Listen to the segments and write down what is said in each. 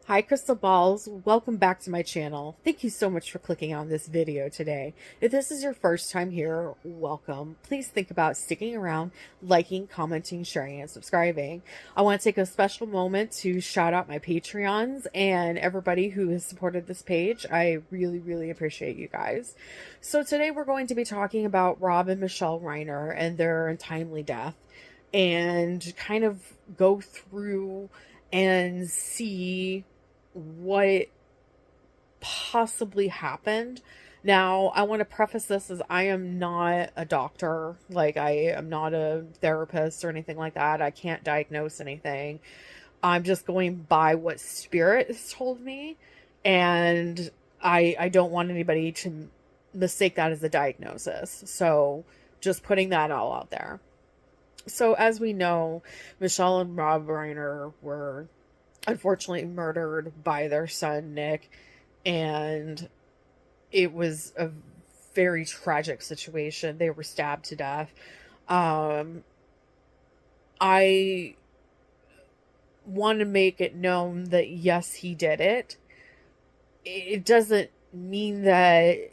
Hi Crystal Balls, welcome back to my channel. Thank you so much for clicking on this video today. If this is your first time here, welcome. Please think about sticking around, liking, commenting, sharing, and subscribing. I want to take a special moment to shout out my Patreons and everybody who has supported this page. I really appreciate you guys. So today we're going to be talking about Rob and Michelle Reiner and their untimely death and kind of go through and see what possibly happened. Now, I want to preface this as I am not a doctor. Like, I am not a therapist or anything like that. I can't diagnose anything. I'm just going by what spirit has told me. And I don't want anybody to mistake that as a diagnosis. So, just putting that all out there. So, as we know, Michelle and Rob Reiner were unfortunately murdered by their son Nick, and it was a very tragic situation. They were stabbed to death. I want to make it known that yes, he did it. It doesn't mean that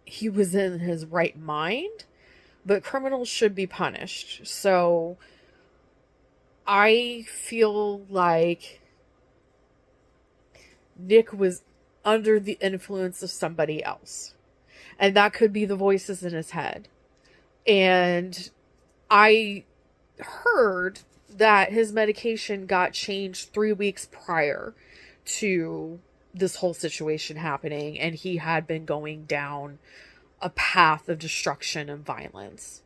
he was in his right mind, but criminals should be punished. So I feel like Nick was under the influence of somebody else. And that could be the voices in his head. And I heard that his medication got changed 3 weeks prior to this whole situation happening. And he had been going down a path of destruction and violence.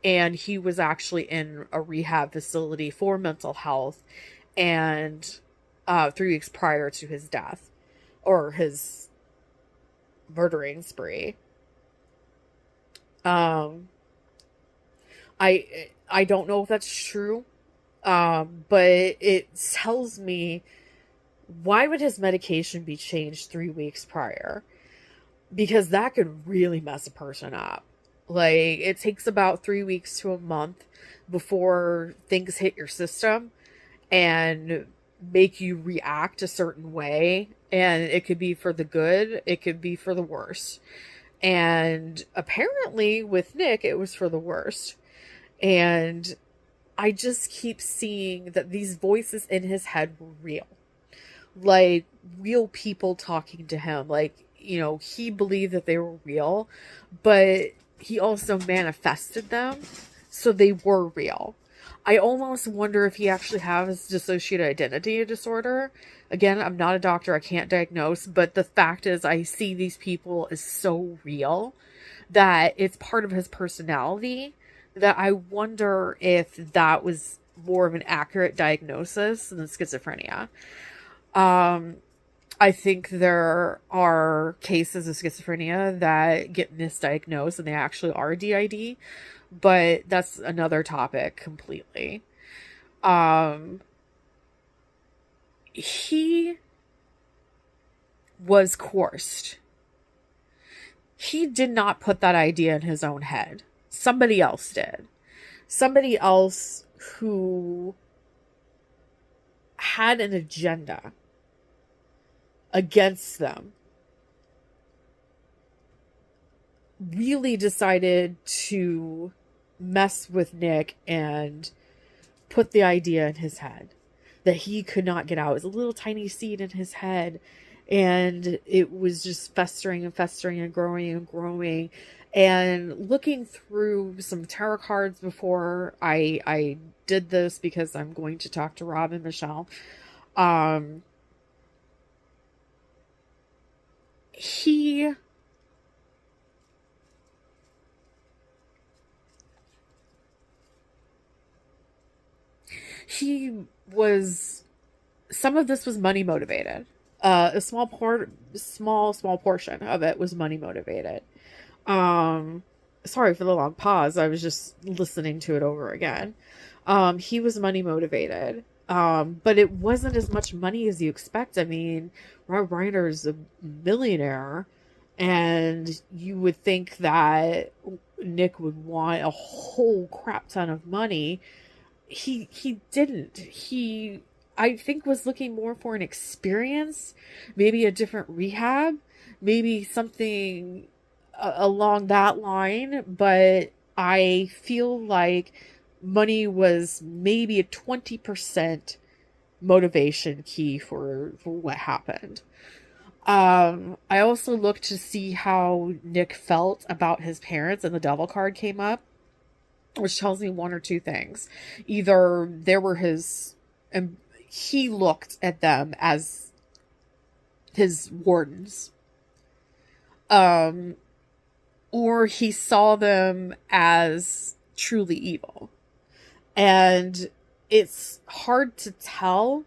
And he was actually in a rehab facility for mental health. And 3 weeks prior to his death or his murdering spree. I don't know if that's true, but it tells me, why would his medication be changed 3 weeks prior? Because that could really mess a person up. Like, it takes about 3 weeks to a month before things hit your system and make you react a certain way, and it could be for the good, it could be for the worst. And apparently with Nick, it was for the worst. And I just keep seeing that these voices in his head were real. Like, real people talking to him. Like, you know, he believed that they were real, but he also manifested them, so they were real. I almost wonder if he actually has dissociative identity disorder. Again, I'm not a doctor. I can't diagnose. But the fact is, I see these people as so real that it's part of his personality, that I wonder if that was more of an accurate diagnosis than schizophrenia. I think there are cases of schizophrenia that get misdiagnosed and they actually are DID. But that's another topic completely. He was coerced. He did not put that idea in his own head. Somebody else did. Somebody else who had an agenda against them really decided to mess with Nick and put the idea in his head that he could not get out. It was a little tiny seed in his head, and it was just festering and festering and growing and growing. And looking through some tarot cards before I did this, because I'm going to talk to Rob and Michelle, he was, some of this was money motivated. A small portion of it was money motivated. Sorry for the long pause. I was just listening to it over again. He was money motivated. But it wasn't as much money as you expect. I mean, Rob Reiner's a millionaire, and you would think that Nick would want a whole crap ton of money. He didn't. He I think was looking more for an experience, maybe a different rehab, maybe something along that line. But I feel like money was maybe a 20% motivation key for what happened. I also looked to see how Nick felt about his parents, and the devil card came up, which tells me one or two things. Either there were his, and he looked at them as his wardens, um, or he saw them as truly evil. And it's hard to tell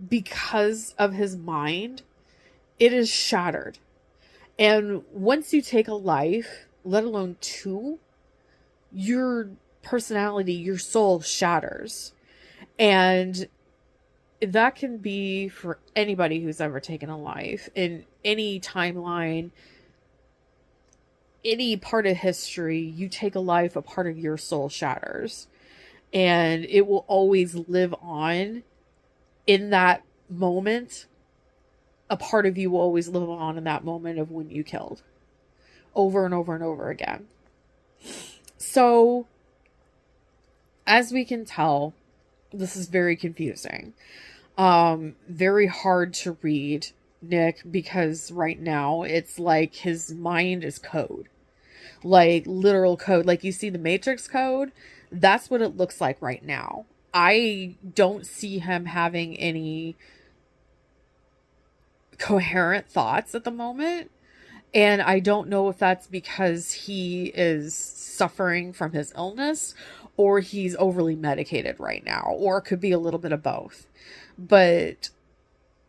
because of his mind. It is shattered. And once you take a life, let alone two, your personality, your soul shatters. And that can be for anybody who's ever taken a life in any timeline, any part of history. You take a life, a part of your soul shatters. And it will always live on in that moment. A part of you will always live on in that moment of when you killed, over and over and over again. So, as we can tell, this is very confusing. Very hard to read Nick, because right now it's like his mind is code. Like literal code. Like you see the Matrix code, that's what it looks like right now. I don't see him having any coherent thoughts at the moment. And I don't know if that's because he is suffering from his illness or he's overly medicated right now, or it could be a little bit of both. But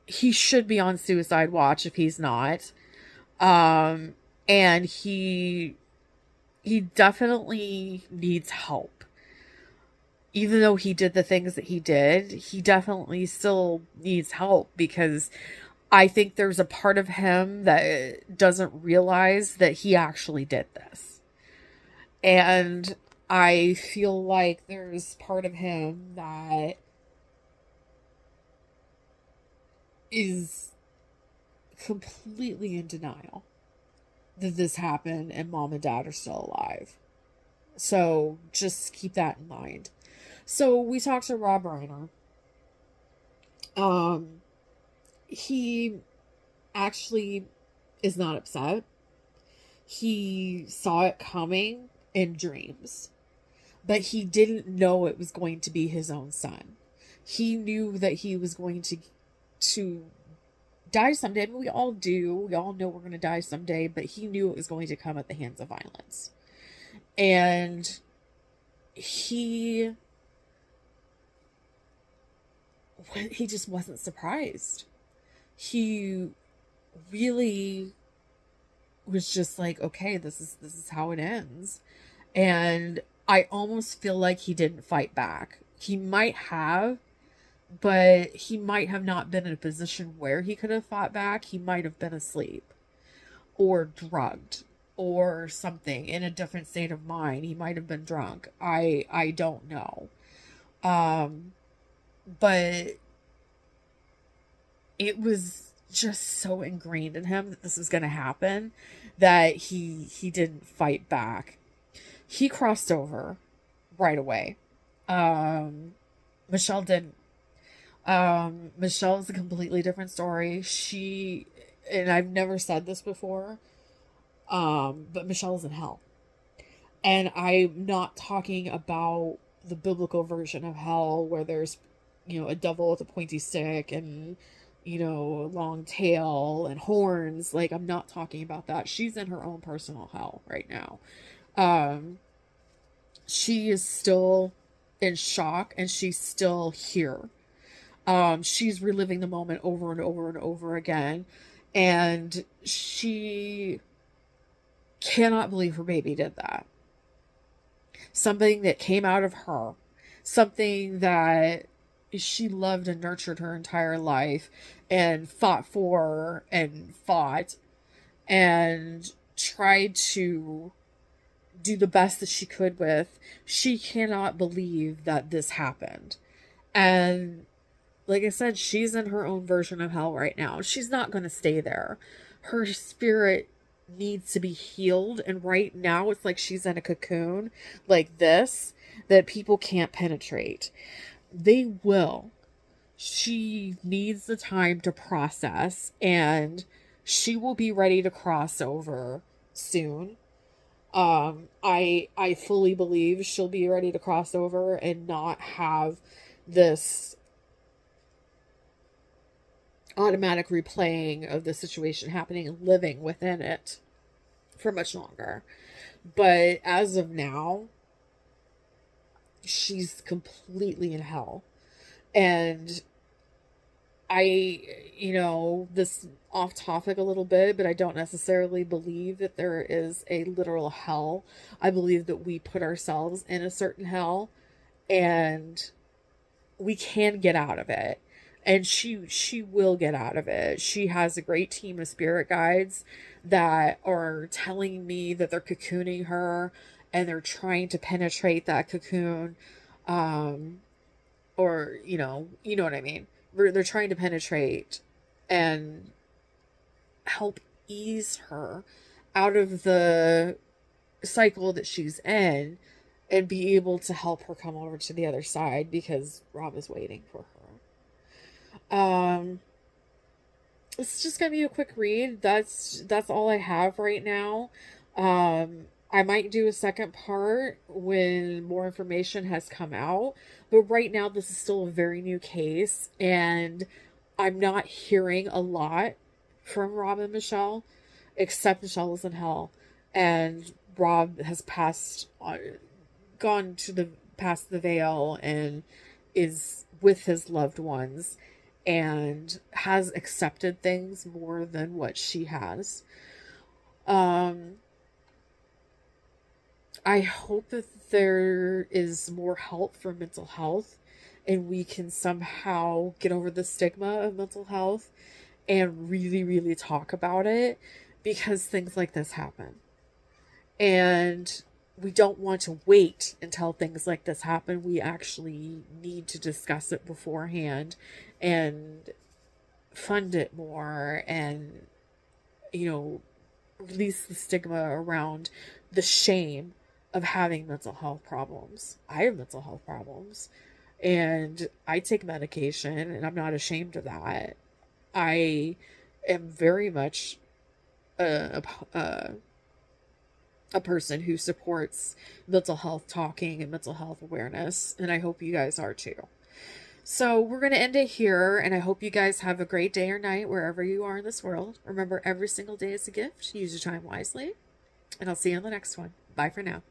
he should be on suicide watch if he's not. And he definitely needs help. Even though he did the things that he did, he definitely still needs help, because I think there's a part of him that doesn't realize that he actually did this. And I feel like there's part of him that is completely in denial that this happened and mom and dad are still alive. So just keep that in mind. So we talked to Rob Reiner. He actually is not upset. He saw it coming in dreams, but he didn't know it was going to be his own son. He knew that he was going to die someday. I mean, we all do. We all know we're going to die someday, but he knew it was going to come at the hands of violence. And he just wasn't surprised. He really was just like, okay, this is how it ends. And I almost feel like he didn't fight back. He might have, but he might have not been in a position where he could have fought back. He might have been asleep or drugged or something, in a different state of mind. He might have been drunk. I don't know. But it was just so ingrained in him that this was going to happen that he didn't fight back. He crossed over right away. Michelle didn't. Michelle is a completely different story. And I've never said this before, but Michelle's in hell. And I'm not talking about the biblical version of hell where there's, a devil with a pointy stick and, a long tail and horns. Like, I'm not talking about that. She's in her own personal hell right now. She is still in shock, and she's still here. She's reliving the moment over and over and over again. And she cannot believe her baby did that. Something that came out of her. Something that she loved and nurtured her entire life and fought for and fought and tried to do the best that she could with. She cannot believe that this happened. And like I said, she's in her own version of hell right now. She's not going to stay there. Her spirit needs to be healed. And right now, it's like she's in a cocoon like this that people can't penetrate. They will. She needs the time to process, and she will be ready to cross over soon. I fully believe she'll be ready to cross over and not have this automatic replaying of the situation happening and living within it for much longer. But as of now, she's completely in hell. And this off topic a little bit, but I don't necessarily believe that there is a literal hell. I believe that we put ourselves in a certain hell and we can get out of it. And she will get out of it. She has a great team of spirit guides that are telling me that they're cocooning her and they're trying to penetrate that cocoon. Or, you know what I mean? They're trying to penetrate and help ease her out of the cycle that she's in and be able to help her come over to the other side because Rob is waiting for her. It's just gonna be a quick read. That's all I have right now. I might do a second part when more information has come out, but right now this is still a very new case and I'm not hearing a lot from Rob and Michelle, except Michelle is in hell and Rob has gone to the past the veil and is with his loved ones and has accepted things more than what she has. I hope that there is more help for mental health and we can somehow get over the stigma of mental health and really, really talk about it because things like this happen. And we don't want to wait until things like this happen. We actually need to discuss it beforehand and fund it more and, release the stigma around the shame of having mental health problems. I have mental health problems and I take medication and I'm not ashamed of that. I am very much a person who supports mental health talking and mental health awareness, and I hope you guys are too. So we're going to end it here, and I hope you guys have a great day or night wherever you are in this world. Remember, every single day is a gift. Use your time wisely, and I'll see you on the next one. Bye for now.